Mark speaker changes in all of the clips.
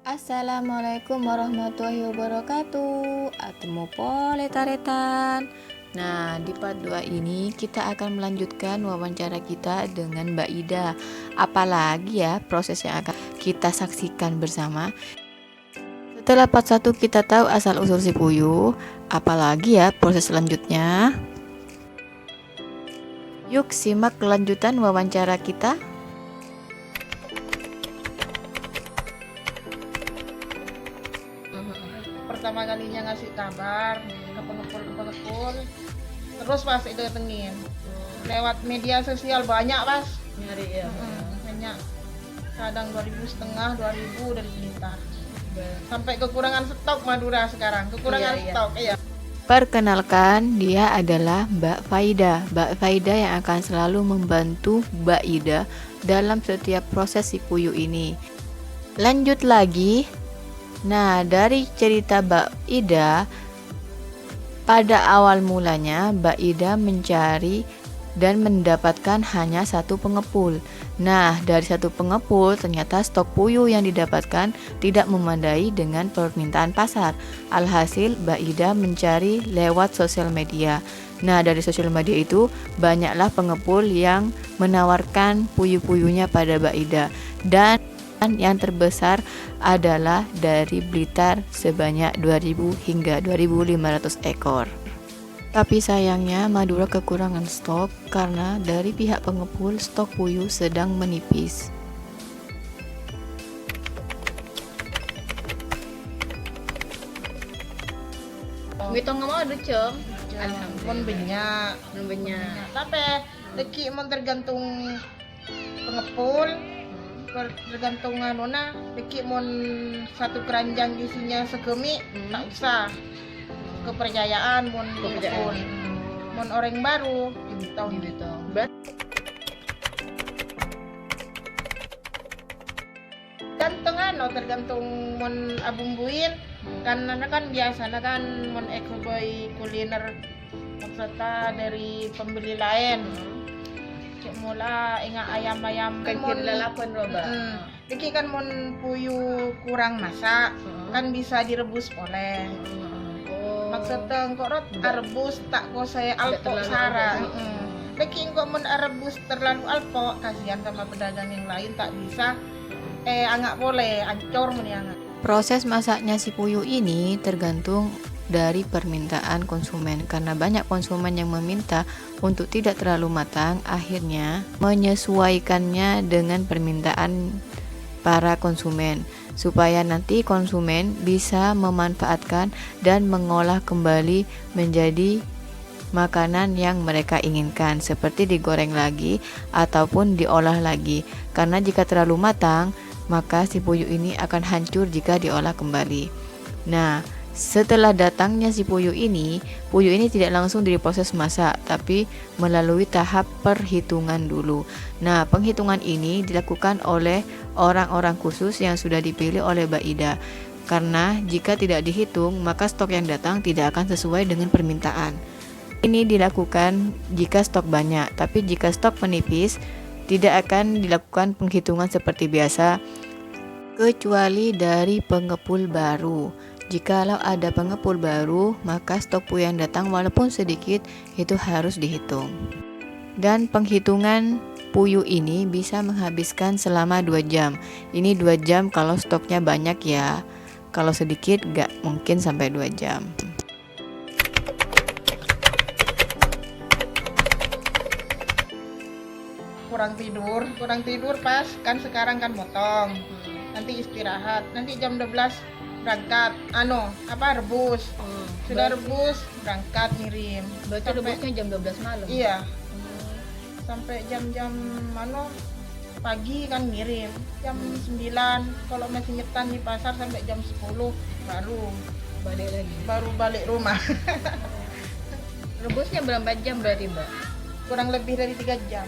Speaker 1: Assalamualaikum warahmatullahi wabarakatuh. Atemu pole taretan. Nah, di part 2 ini kita akan melanjutkan wawancara kita dengan Mbak Ida. Apalagi ya proses yang akan kita saksikan bersama. Setelah part 1 kita tahu asal usul si puyuh, apalagi ya proses selanjutnya. Yuk simak kelanjutan wawancara kita.
Speaker 2: Pertama kalinya ngasih kabar ke pengepul terus pas itu datengin lewat media sosial banyak pas
Speaker 1: Nyari ya.
Speaker 2: banyak, kadang 2.500 2.000 dari Blitar sampai kekurangan stok Madura sekarang stok ya.
Speaker 1: Perkenalkan, dia adalah Mbak Faida. Mbak Faida yang akan selalu membantu Mbak Ida dalam setiap proses si puyuh ini. Lanjut lagi. Nah, dari cerita Mbak Ida, pada awal mulanya Mbak Ida mencari dan mendapatkan hanya satu pengepul. Nah, dari satu pengepul ternyata stok puyuh yang didapatkan tidak memadai dengan permintaan pasar. Alhasil Mbak Ida mencari lewat sosial media. Nah, dari sosial media itu banyaklah pengepul yang menawarkan puyuh-puyuhnya pada Mbak Ida. Dan yang terbesar adalah dari Blitar sebanyak 2.000 hingga 2.500 ekor. Tapi sayangnya Madura kekurangan stok karena dari pihak pengepul stok puyuh sedang menipis.
Speaker 3: Mitong mau ada cum.
Speaker 2: Mon banyak tapi deki mon tergantung pengepul tergantung anuna deki mon satu keranjang isinya segemi tak usah kepercayaan mon pengepul mon orang baru ditong tergantung mon abumbuin kan biasa kan mon ekoboy kuliner maksudnya dari pembeli lain cek mula ingat ayam
Speaker 3: Kancil lalapan roba.
Speaker 2: Diki kan mon puyuh kurang masak kan bisa direbus boleh. Maksudnya kok rot rebus tak kok saya alpok sara. Diki kok mon rebus terlalu alpok kasihan sama pedagang yang lain tak bisa angak boleh ancor mun angak.
Speaker 1: Proses masaknya si puyuh ini tergantung dari permintaan konsumen. Karena banyak konsumen yang meminta untuk tidak terlalu matang, akhirnya menyesuaikannya dengan permintaan para konsumen supaya nanti konsumen bisa memanfaatkan dan mengolah kembali menjadi makanan yang mereka inginkan, seperti digoreng lagi ataupun diolah lagi. Karena jika terlalu matang, maka si puyuh ini akan hancur jika diolah kembali. Nah, setelah datangnya si puyuh ini tidak langsung diproses masak, tapi melalui tahap perhitungan dulu. Nah, penghitungan ini dilakukan oleh orang-orang khusus yang sudah dipilih oleh Mbak Ida. Karena jika tidak dihitung, maka stok yang datang tidak akan sesuai dengan permintaan. Ini dilakukan jika stok banyak, tapi jika stok menipis, tidak akan dilakukan penghitungan seperti biasa, kecuali dari pengepul baru. Jikalau ada pengepul baru, maka stok puyuh yang datang walaupun sedikit itu harus dihitung. Dan penghitungan puyuh ini bisa menghabiskan selama 2 jam. Ini 2 jam kalau stoknya banyak ya. Kalau sedikit gak mungkin sampai 2 jam.
Speaker 2: kurang tidur pas kan sekarang kan motong nanti istirahat nanti jam 12 berangkat rebus sudah rebus berangkat ngirim
Speaker 3: Berarti rebusnya jam 12 malam.
Speaker 2: iya sampai jam-jam pagi kan ngirim jam 9 kalau masih nyetan di pasar sampai jam 10 baru balik rumah.
Speaker 3: Rebusnya berapa jam berarti, Mbak?
Speaker 2: Kurang lebih dari 3 jam.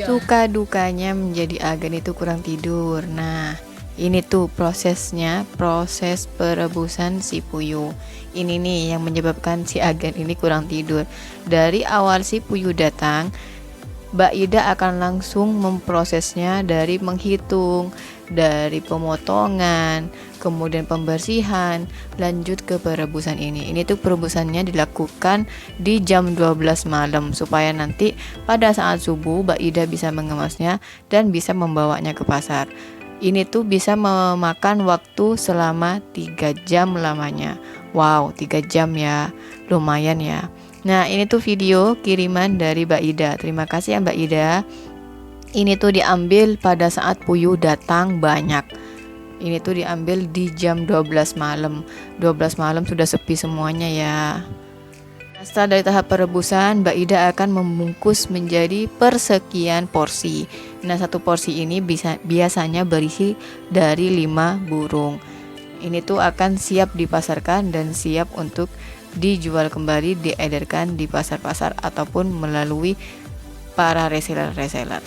Speaker 1: Suka dukanya menjadi agen itu kurang tidur. Nah, ini tuh prosesnya, proses perebusan si puyuh. Ini nih yang menyebabkan si agen ini kurang tidur. Dari awal si puyuh datang, Mbak Ida akan langsung memprosesnya dari menghitung, dari pemotongan, kemudian pembersihan, lanjut ke perebusan ini. Ini tuh perebusannya dilakukan di jam 12 malam supaya nanti pada saat subuh Mbak Ida bisa mengemasnya dan bisa membawanya ke pasar. Ini tuh bisa memakan waktu selama 3 jam lamanya. Wow, 3 jam ya, lumayan ya. Nah, ini tuh video kiriman dari Mbak Ida. Terima kasih ya Mbak Ida. Ini tuh diambil pada saat puyuh datang banyak. Ini tuh diambil di jam 12 malam. 12 malam sudah sepi semuanya ya. Setelah dari tahap perebusan, Mbak Ida akan membungkus menjadi persekian porsi. Nah, satu porsi ini biasanya berisi dari 5 burung. Ini tuh akan siap dipasarkan dan siap untuk dijual kembali, diedarkan di pasar-pasar ataupun melalui para reseller.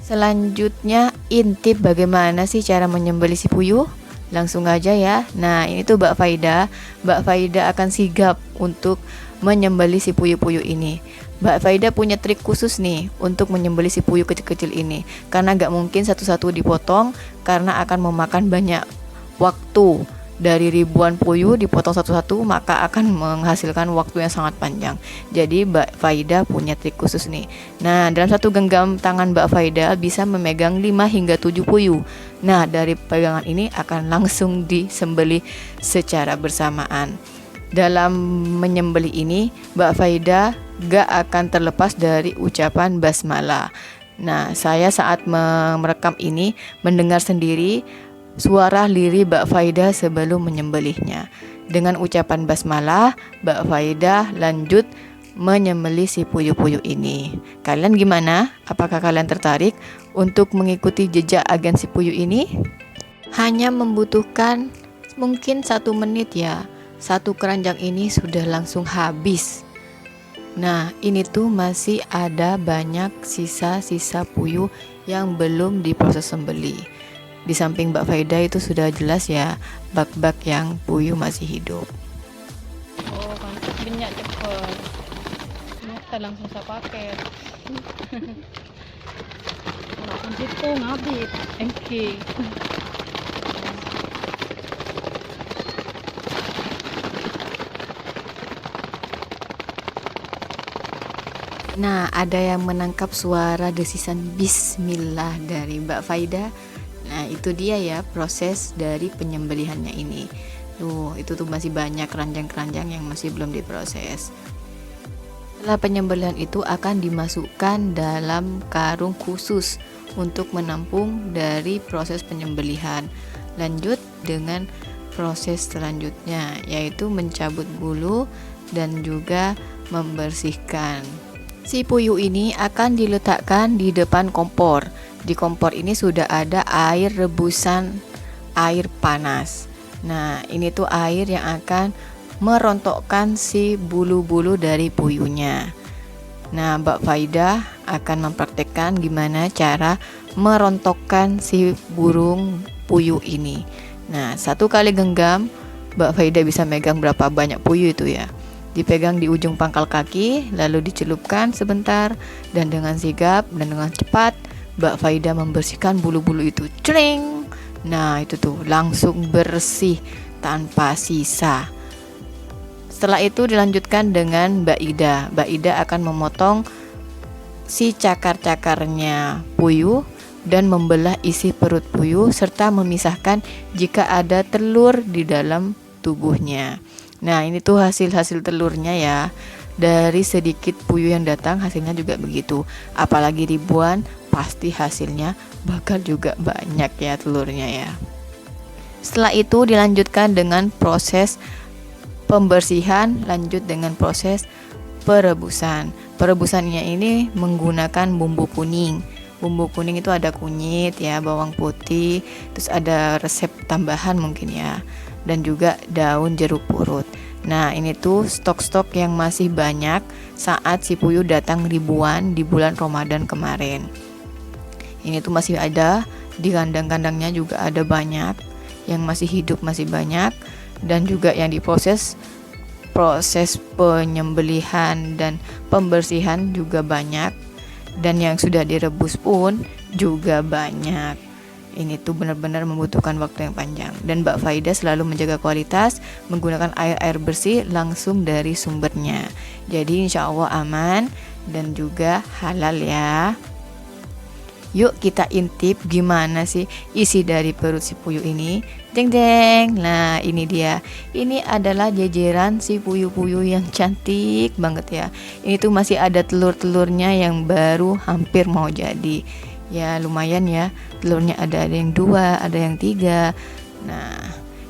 Speaker 1: Selanjutnya, intip bagaimana sih cara menyembelih si puyuh? Langsung aja ya. Nah, ini tuh Mbak Faida. Mbak Faida akan sigap untuk menyembelih si puyuh-puyuh ini. Mbak Faida punya trik khusus nih untuk menyembelih si puyuh kecil-kecil ini. Karena gak mungkin satu-satu dipotong karena akan memakan banyak waktu. Dari ribuan puyuh dipotong satu-satu maka akan menghasilkan waktu yang sangat panjang. Jadi Mbak Faida punya trik khusus nih. Nah, dalam satu genggam tangan Mbak Faida bisa memegang 5 hingga 7 puyuh. Nah, dari pegangan ini akan langsung disembelih secara bersamaan. Dalam menyembelih ini Mbak Faida gak akan terlepas dari ucapan basmalah. Nah, saya saat merekam ini mendengar sendiri suara lirih Mbak Faida sebelum menyembelihnya. Dengan ucapan basmalah, Mbak Faida lanjut menyembelih si puyuh-puyuh ini. Kalian gimana? Apakah kalian tertarik untuk mengikuti jejak agen si puyuh ini? Hanya membutuhkan mungkin 1 menit ya. 1 keranjang ini sudah langsung habis. Nah, ini tuh masih ada banyak sisa-sisa puyuh yang belum diproses sembelih. Di samping Mbak Faida itu sudah jelas ya, bak-bak yang puyuh masih hidup.
Speaker 3: Oh, kan minyak cepet. Kita langsung saya pakai. Langsung situ ngabit. Oke.
Speaker 1: Nah, ada yang menangkap suara desisan bismillah dari Mbak Faida. Nah, itu dia ya proses dari penyembelihannya ini. Itu tuh masih banyak keranjang-keranjang yang masih belum diproses. Setelah penyembelihan itu akan dimasukkan dalam karung khusus untuk menampung dari proses penyembelihan. Lanjut dengan proses selanjutnya, yaitu mencabut bulu dan juga membersihkan. Si puyuh ini akan diletakkan di depan kompor. Di kompor ini sudah ada air rebusan air panas. Nah, ini tuh air yang akan merontokkan si bulu-bulu dari puyuhnya. Nah, Mbak Faida akan mempraktekkan gimana cara merontokkan si burung puyuh ini. Nah, 1 kali genggam Mbak Faida bisa megang berapa banyak puyuh itu ya. Dipegang di ujung pangkal kaki, lalu dicelupkan sebentar, dan dengan sigap dan dengan cepat Mbak Faida membersihkan bulu-bulu itu. Cling. Nah, itu tuh langsung bersih tanpa sisa. Setelah itu dilanjutkan dengan Mbak Ida. Mbak Ida akan memotong si cakar-cakarnya puyuh dan membelah isi perut puyuh serta memisahkan jika ada telur di dalam tubuhnya. Nah, ini tuh hasil-hasil telurnya ya. Dari sedikit puyuh yang datang hasilnya juga begitu. Apalagi ribuan, pasti hasilnya bakal juga banyak ya telurnya ya. Setelah itu dilanjutkan dengan proses pembersihan, lanjut dengan proses perebusan. Perebusannya ini menggunakan bumbu kuning. Bumbu kuning itu ada kunyit ya, bawang putih, terus ada resep tambahan mungkin ya, dan juga daun jeruk purut. Nah, ini tuh stok-stok yang masih banyak saat si puyuh datang ribuan di bulan Ramadan kemarin. Ini tuh masih ada, di kandang-kandangnya juga ada banyak, yang masih hidup masih banyak, dan juga yang diproses proses penyembelihan dan pembersihan juga banyak, dan yang sudah direbus pun juga banyak. Ini tuh benar-benar membutuhkan waktu yang panjang, dan Mbak Faida selalu menjaga kualitas menggunakan air bersih langsung dari sumbernya. Jadi insya Allah aman dan juga halal ya. Yuk kita intip gimana sih isi dari perut si puyuh ini. Jeng jeng. Nah ini dia. Ini adalah jajaran si puyuh-puyuh yang cantik banget ya. Ini tuh masih ada telur-telurnya yang baru hampir mau jadi. Ya lumayan ya, telurnya ada yang 2, ada yang 3. Nah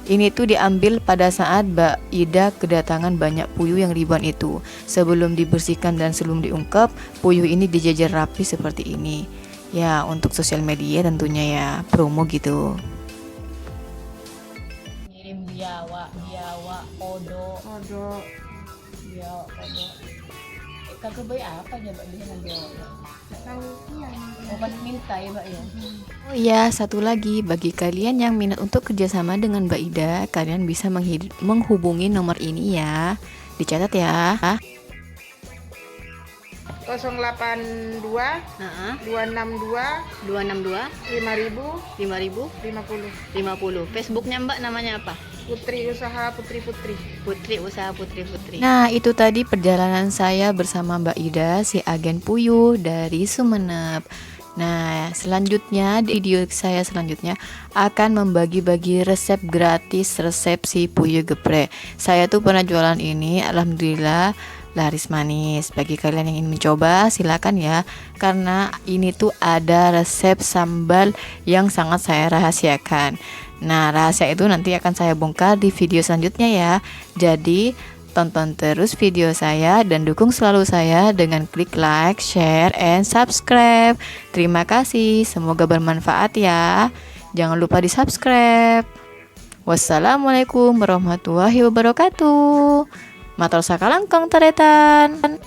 Speaker 1: ini tuh diambil pada saat Mbak Ida kedatangan banyak puyuh yang ribuan itu. Sebelum dibersihkan dan sebelum diungkep, puyuh ini dijajar rapi seperti ini. Ya untuk sosial media tentunya ya, promo gitu.
Speaker 3: Ngirim biawak, odo, biawak, odo. Kagak baik apa ya Mbak dengan biawak? Minta ya Mbak ya.
Speaker 1: Oh ya, satu lagi, bagi kalian yang minat untuk kerjasama dengan Mbak Ida, kalian bisa menghubungi nomor ini ya. Dicatat ya.
Speaker 2: 082 262
Speaker 3: 262
Speaker 2: 5000
Speaker 3: 5000
Speaker 2: 50
Speaker 3: 50. Facebooknya Mbak namanya apa?
Speaker 2: Putri Usaha Putri.
Speaker 3: Putri Usaha Putri.
Speaker 1: Nah, itu tadi perjalanan saya bersama Mbak Ida, si agen puyuh dari Sumeneb. Nah, selanjutnya di video saya selanjutnya akan membagi-bagi resep gratis, resep si puyuh geprek. Saya tuh pernah jualan ini, alhamdulillah laris manis. Bagi kalian yang ingin mencoba silakan ya, karena ini tuh ada resep sambal yang sangat saya rahasiakan. Nah, rahasia itu nanti akan saya bongkar di video selanjutnya ya. Jadi tonton terus video saya dan dukung selalu saya dengan klik like, share, and subscribe. Terima kasih, semoga bermanfaat ya. Jangan lupa di subscribe. Wassalamualaikum warahmatullahi wabarakatuh. Matur sakalangkong taretan.